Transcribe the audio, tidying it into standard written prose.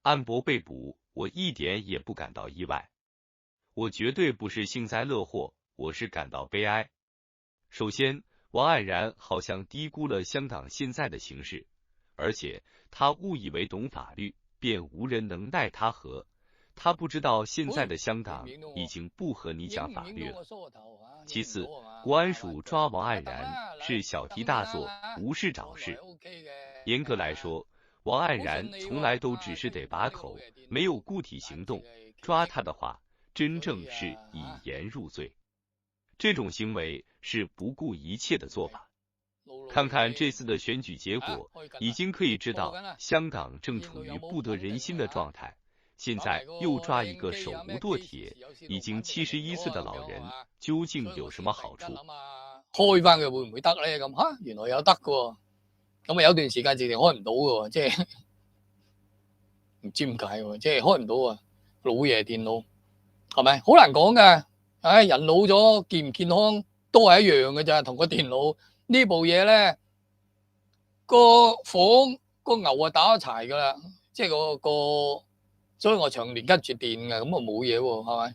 安博被捕，我一点也不感到意外。我绝对不是幸灾乐祸，我是感到悲哀。首先，王黯然好像低估了香港现在的形势，而且他误以为懂法律，便无人能奈他何。他不知道现在的香港已经不和你讲法律了。其次，国安署抓王黯然是小题大做，无事找事。严格来说，王黯然从来都只是得把口，没有固体行动。抓他的话，真正是以言入罪。这种行为是不顾一切的做法。看看这次的选举结果，已经可以知道香港正处于不得人心的状態。現在又抓一個手無剁鐵、已經71歲的老人，究竟有什麼好處？開翻佢會唔會得咧？咁嚇，原來有得嘅喎。咁啊有段時間直情開唔到嘅喎，即係唔知點解喎，即係開唔到啊！老爺電腦係咪？好難講㗎。唉，人老咗健唔健康都係一樣嘅咋，同個電腦呢部嘢咧，個房個牛啊打咗柴㗎啦，即係個，所以我長年跟住電嘅，咁啊冇嘢喎，係咪？